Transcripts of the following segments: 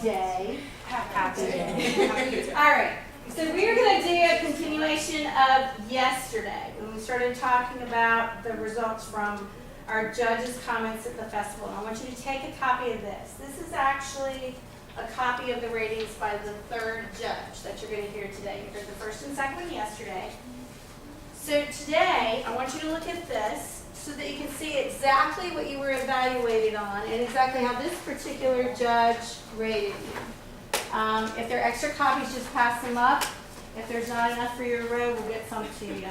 day. Happy day. All right. So we're going to do a continuation of yesterday when we started talking about the results from our judges' comments at the festival. And I want you to take a copy of this. This is actually a copy of the ratings by the third judge that you're going to hear today. You heard the first and second one yesterday. So today, I want you to look at this so that you can see exactly what you were evaluated on and exactly how this particular judge rated you. If there are extra copies, just pass them up. If there's not enough for your row, we'll get some to you.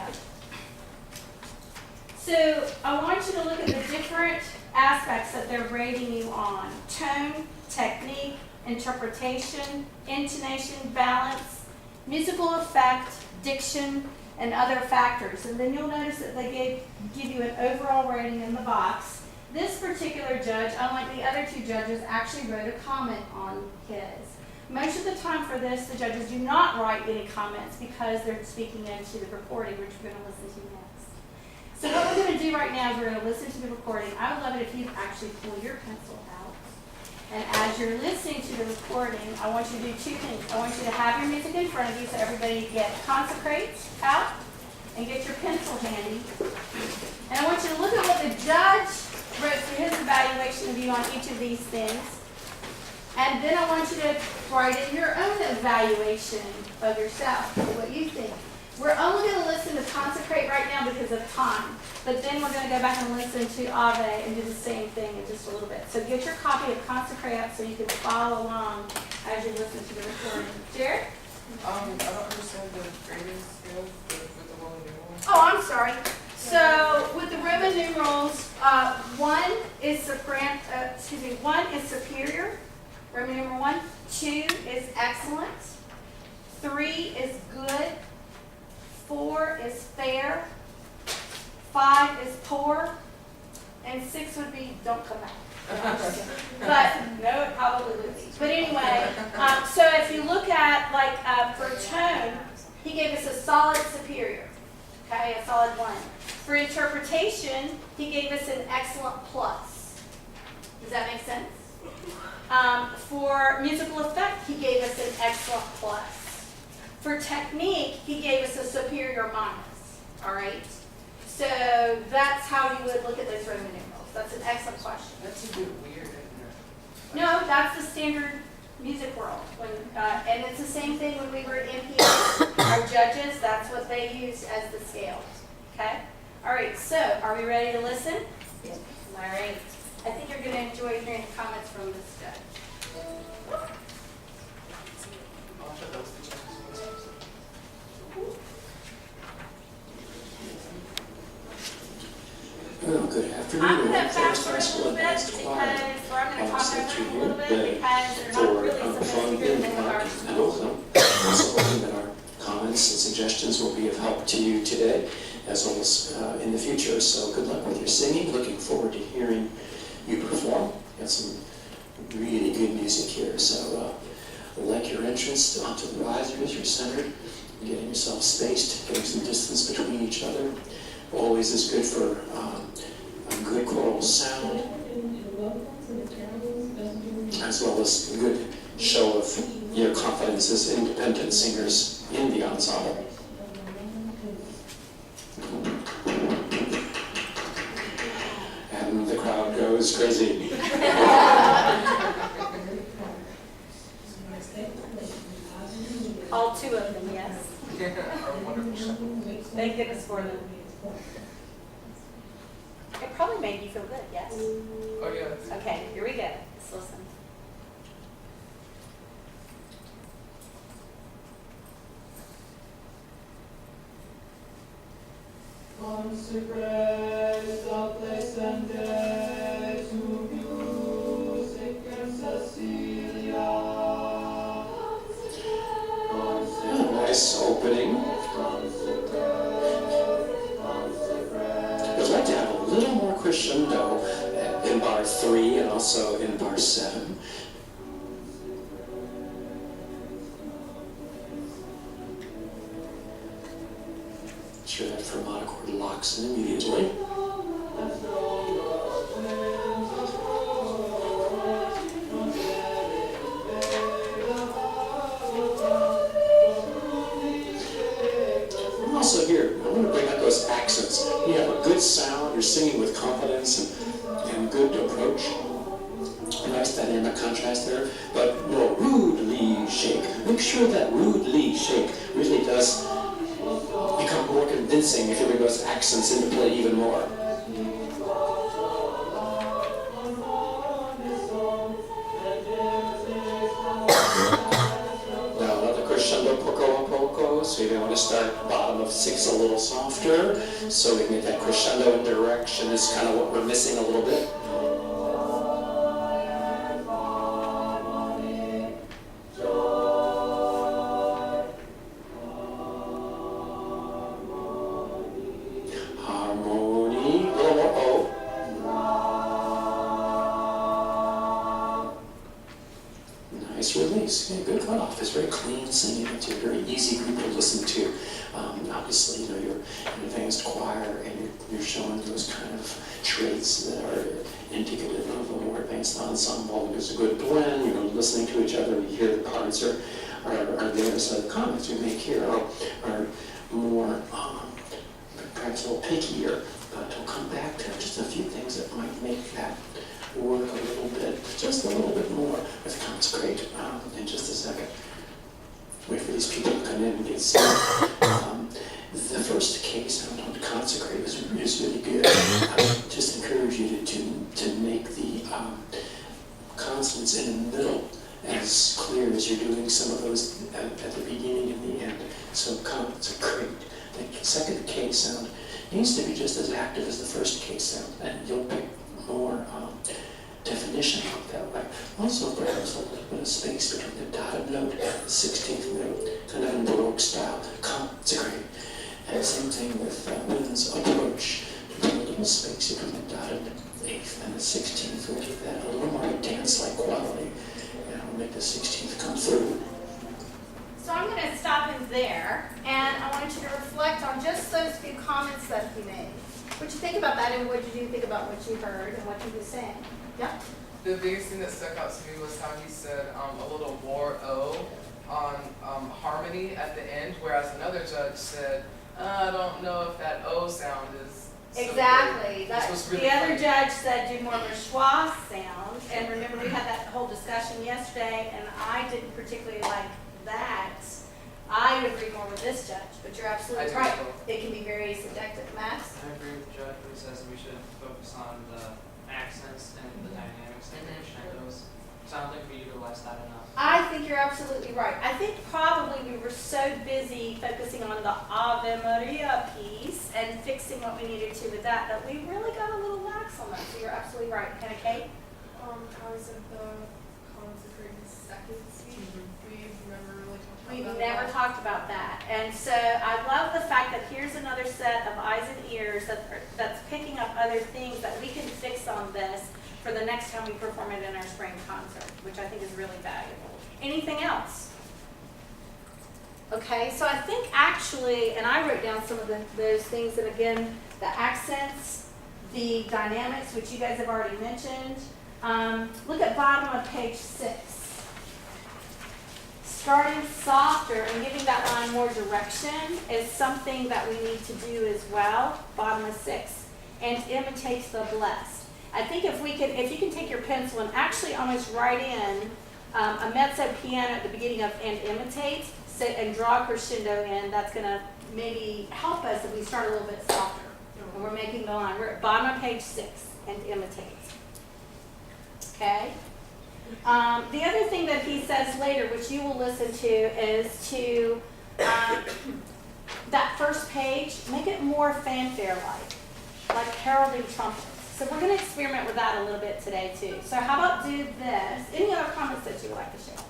So I want you to look at the different aspects that they're rating you on. Tone, technique, interpretation, intonation, balance, musical effect, diction, and other factors. And then you'll notice that they give you an overall rating in the box. This particular judge, unlike the other two judges, actually wrote a comment on his. Most of the time for this, the judges do not write any comments because they're speaking into the recording, which we're going to listen to next. So what we're going to do right now is we're going to listen to the recording. I would love it if you actually pull your pencil out. And as you're listening to the recording, I want you to do two things. I want you to have your music in front of you so everybody get Consecrate out and get your pencil handy. And I want you to look at what the judge wrote for his evaluation of you on each of these things. And then I want you to write in your own evaluation of yourself, what you think. We're only going to listen to Consecrate right now because of time. But then we're going to go back and listen to Ave and do the same thing in just a little bit. So get your copy of Consecrate up so you can follow along as you listen to the recording. Jared? I don't understand the grading scale with the Roman numerals. Oh, I'm sorry. So with the Roman numerals, one is superior, Roman numeral 1. 2 is excellent. 3 is good. 4 is fair. 5 is poor. And 6 would be don't come back. But no, it probably would be. But anyway, so if you look at for tone, he gave us a solid superior. Okay, a solid 1. For interpretation, he gave us an excellent plus. Does that make sense? For musical effect, he gave us an excellent plus. For technique, he gave us a superior minus. All right? So that's how you would look at those Roman numerals. That's an excellent question. That's a bit weird, isn't it? No, that's the standard music world. And it's the same thing when we were at NPS. Our judges, that's what they used as the scale. Okay? All right, so are we ready to listen? Yes. All right. I think you're going to enjoy hearing the comments from this judge. Well, good afternoon. I'm going to fast First forward a little bit because I'm going to talk over a little bit because they're not really supposed to hear them with our school. Also hoping that our comments and suggestions will be of help to you today as well as in the future. So good luck with your singing. Looking forward to hearing you perform. Got some really good music here. So like your entrance onto the risers, you're centered, getting yourself spaced, getting some distance between each other. Always is good for a good choral sound, as well as a good show of your confidence as independent singers in the ensemble. And the crowd goes crazy. All 2 of them, yes. Thank goodness for them. It probably made you feel good, yes? Oh, yeah. Okay, here we go. Let's listen. Consecrate the place and day to music and Cecilia. Nice opening. I'd like to have a little more crescendo in bar 3 and also in bar 7. Sure that fermata chord locks in immediately. singing with confidence and good approach. Nice dynamic contrast there, but no rudely shake. Make sure that rudely shake really does become more convincing if you bring those accents into play even more. Now another crescendo poco a poco, so you're going to start bottom of 6 a little softer, so we can get that crescendo in direction is kind of what we're missing a little bit. Release. Yeah, good cutoff. It's very clean singing. It's a very easy group to listen to. Obviously, you know, you're an advanced choir and you're showing those kind of traits that are indicative of a more advanced ensemble. There's a good blend. You're listening to each other. You hear the parts are there. So the comments we make here are more perhaps a little pickier, but we'll come back to just a few things that might make that work a little bit, just a little bit more with Consecrate in just a second. Wait for these people to come in and get started. The first case on Consecrate is really good. I would just encourage you to make the consonants in the middle as clear as you're doing some of those at the beginning and the end. So Consecrate. The second case sound needs to be just as active as the first case sound, and you'll pick more definition that way. Also, perhaps a little bit of space between the dotted note and the 16th note, kind of in Baroque style. Consecrate. And same thing with Wynn's approach. Put a little space between the dotted 8th and the 16th. We'll give that a little more dance-like quality, and we'll make the 16th come through. So I'm going to stop him there, and I want you to reflect on just those few comments that he made. What you think about that, and what did you think about what you heard and what he was saying? Yeah? The biggest thing that stuck out to me was how he said a little more O on harmony at the end, whereas another judge said, I don't know if that O sound is so Exactly. This was really the other funny. judge said do more of a schwa sound, and remember we had that whole discussion yesterday, and I didn't particularly like that. I agree more with this judge, but you're absolutely I do right. as well. It can be very seductive. Max? I agree with the judge who says we should focus on the accents and the dynamics and the crescendos. So I don't think we utilize that enough. I think you're absolutely right. I think probably we were so busy focusing on the Ave Maria piece and fixing what we needed to with that we really got a little lax on that. So you're absolutely right. Kind of, Kate? How is it the consecrated second speech? We've never really talked about We've that. never talked about that. And so I love the fact that here's another set of eyes and ears that's picking up other things that we can fix on this for the next time we perform it in our spring concert, which I think is really valuable. Anything else? Okay, so I think actually, and I wrote down some of those things, and again, the accents, the dynamics, which you guys have already mentioned. Look at bottom of page 6. Starting softer and giving that line more direction is something that we need to do as well. Bottom of 6, and imitates the blessed. I think if you can take your pencil and actually almost write in a mezzo piano at the beginning of and imitate, and draw a crescendo in, that's going to maybe help us if we start a little bit softer. And we're making the line. We're at bottom of page 6, and imitate. Okay? The other thing that he says later, which you will listen to, is to that first page, make it more fanfare-like heralding trumpets. So we're going to experiment with that a little bit today too. So how about do this? Any other comments that you would like to share?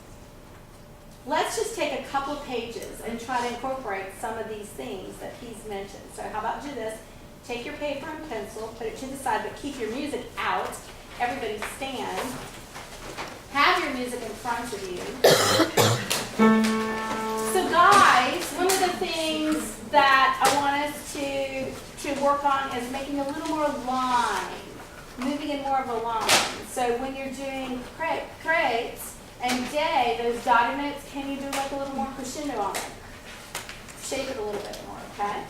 Let's just take a couple of pages and try to incorporate some of these things that he's mentioned. So how about do this? Take your paper and pencil, put it to the side, but keep your music out. Everybody stand. Have your music in front of you. So guys, one of the things that I want us to work on is making a little more line, moving in more of a line. So when you're doing crates and day, those dotted notes, can you do like a little more crescendo on it? Shape it a little bit more, okay?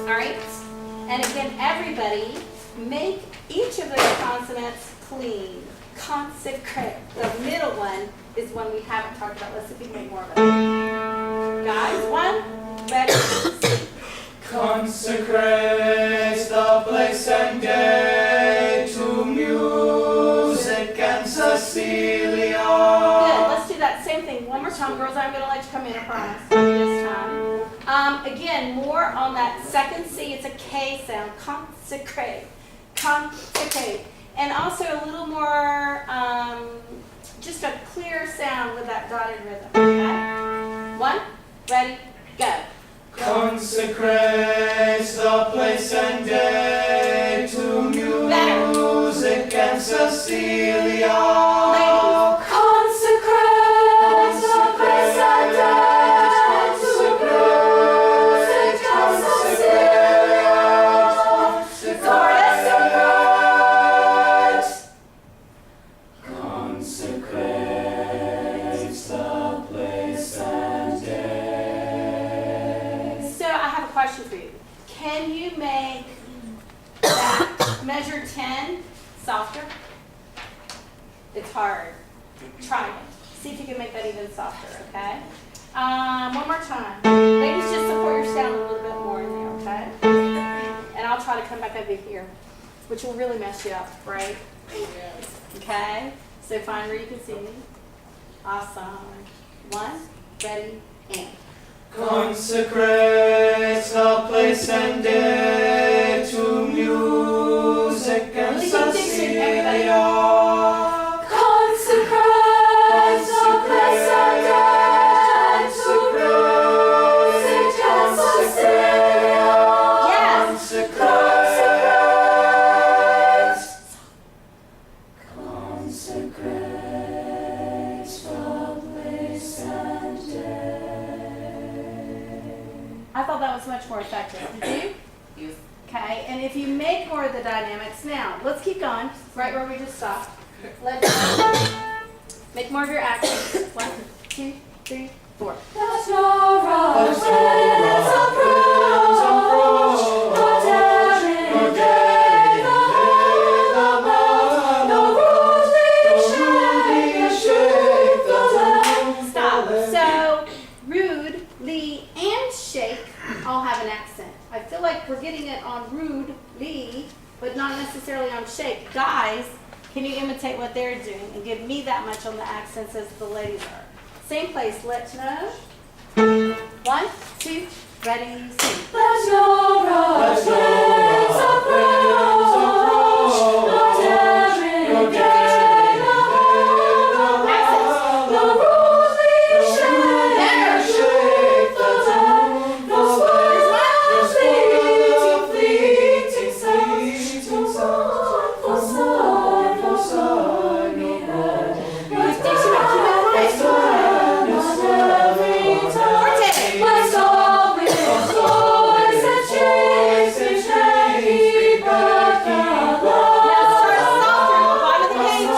All right. And again, everybody, make each of those consonants clean. Consecrate. The middle one is one we haven't talked about. Let's see if we can make more of it. Guys, one, ready, sing. Consecrate the place and day to music and Cecilia. Good, let's do that same thing one more time. Girls, I'm going to let you come in, I promise, this time. Again, more on that second C. It's a K sound. Consecrate. Consecrate. And also a little more, just a clear sound with that dotted rhythm. Okay? One, ready, go. Consecrate the place and day to music and Cecilia. Ladies, consecrate the place and day to music and Cecilia. Chorus. Consecrate the place and day. So I have a question for you. Can you make that measure 10 softer? It's hard. Try it. See if you can make that even softer, okay? One more time. Ladies, just support your sound a little bit more in there, okay? And I'll try to come back over here, which will really mess you up, right? Okay? So find where you can see me. Awesome. One, ready, and. Consecrate the place and day to music and Really good diction, everybody. Cecilia. Consecrate the place and day to music and Cecilia. Yes. Consecrate the place and day. I thought that was much more effective. Did you? Yes. Okay, and if you make more of the dynamics now, let's keep going, right where we just stopped. Let's make more of your accents. 1, 2, 3, 4. There's no road, winds of not every day, no rudely shake the land. Stop. So, rude, Lee, and shake all have an accent. I feel like we're getting it on rude, Lee, but not necessarily on shake. Guys, can you imitate what they're doing and give me that much on the accents as the ladies are? Same place, let's know. 1, 2, ready, sing. Let's go, Let's go, not every day, no rudely shake, never shake the land, no fleeting sounds, for sign, no road. Let's go with voice and chase and keep back the love. Now start softer, bottom of the page.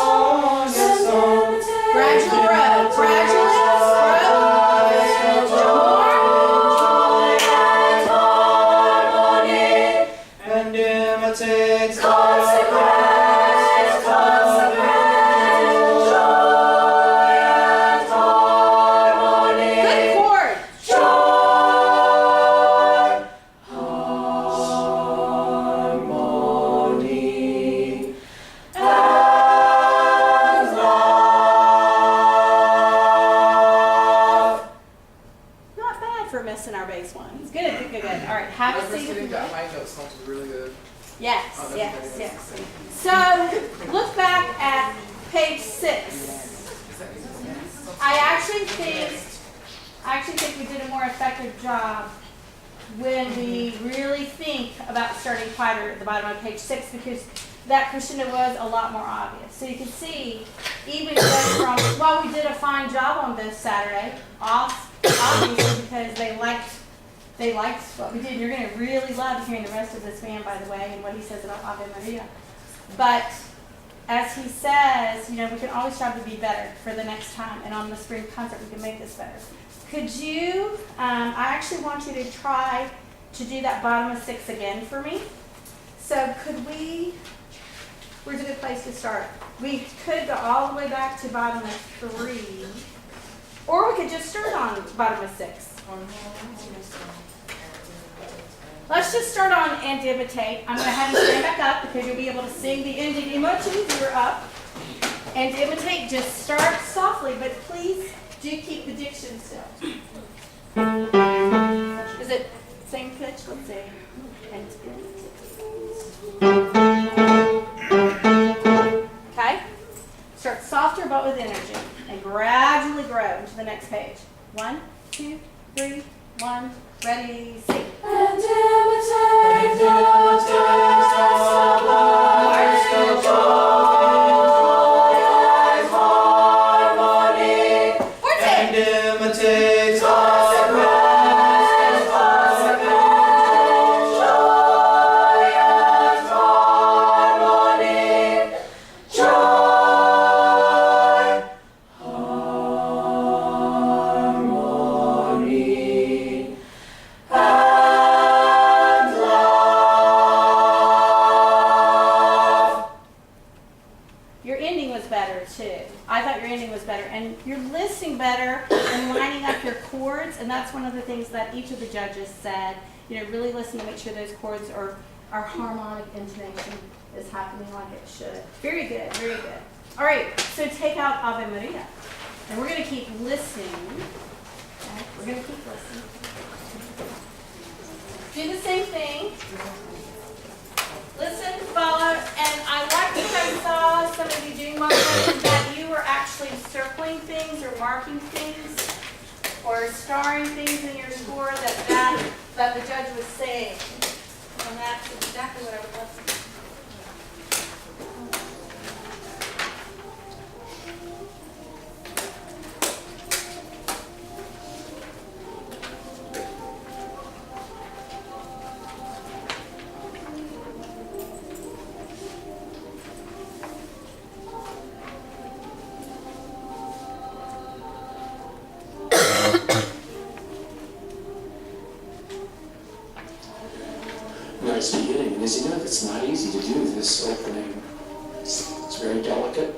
Gradually grow, gradually grow. Joy and harmony. And imitate Consecrate, joy and harmony. Good chord. Joy, harmony and love. Not bad for missing our bass ones. Good, good, good, good. All right, have a Whoever's seat. getting that high note sounds really good. Yes, Oh, that's yes, very yes. nice. So look back at page 6. Is that I actually think we did a more effective job when we really think about starting quieter at the bottom of page 6 because that crescendo was a lot more obvious. So you can see, even just from, while we did a fine job on this Saturday, obviously because they liked what we did. You're going to really love hearing the rest of this man, by the way, and what he says about Ave Maria. But as he says, you know, we can always strive to be better for the next time, and on the spring concert we can make this better. Could you, I actually want you to try to do that bottom of 6 again for me. So where's a good place to start? We could go all the way back to bottom of 3, or we could just start on bottom of 6. Let's just start on and imitate. I'm going to have you stand back up because you'll be able to sing the ending emotions. You're up. And imitate, just start softly, but please do keep the diction still. Is it same pitch? Let's see. And okay? Start softer but with energy and gradually grow into the next page. 1, 2, 3, 1, ready, sing. And imitate the and that's one of the things that each of the judges said. Really listen to make sure those chords are harmonic intonation is happening like it should. Very good, very good. All right, so take out Ave Maria. And we're going to keep listening. Okay? We're going to keep listening. Do the same thing. Listen, follow, and I like that I saw some of you doing that you were actually circling things or marking things or starring things in your score that the judge was saying. And that's exactly what I would love to do. Nice beginning. And as you know, it's not easy to do this opening. It's very delicate.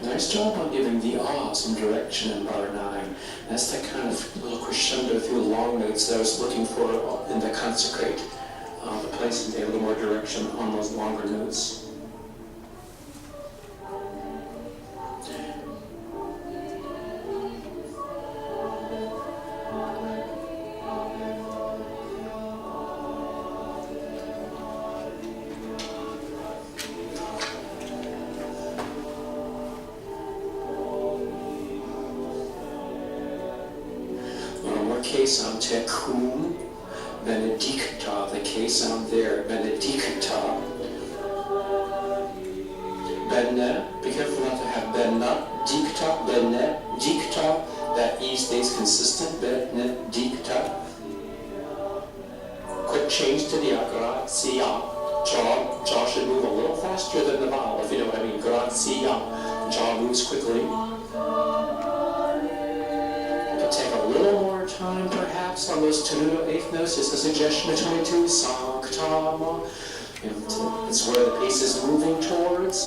Nice job on giving the ah some direction in bar 9. That's that kind of little crescendo through the long notes that I was looking for in the consecrate. The place to take a little more direction on those longer notes. K sound, tecum, benedicta, the K sound there, benedicta. Bene, be careful not to have benedicta, benedicta, that E stays consistent, benedicta. Quick change to the grazia. Jaw should move a little faster than the vowel, if you know what I mean. Grazia. Jaw moves quickly. Take a little more time perhaps on those tenuto eighth notes, just a suggestion between 2, sancta, it's where the pace is moving towards.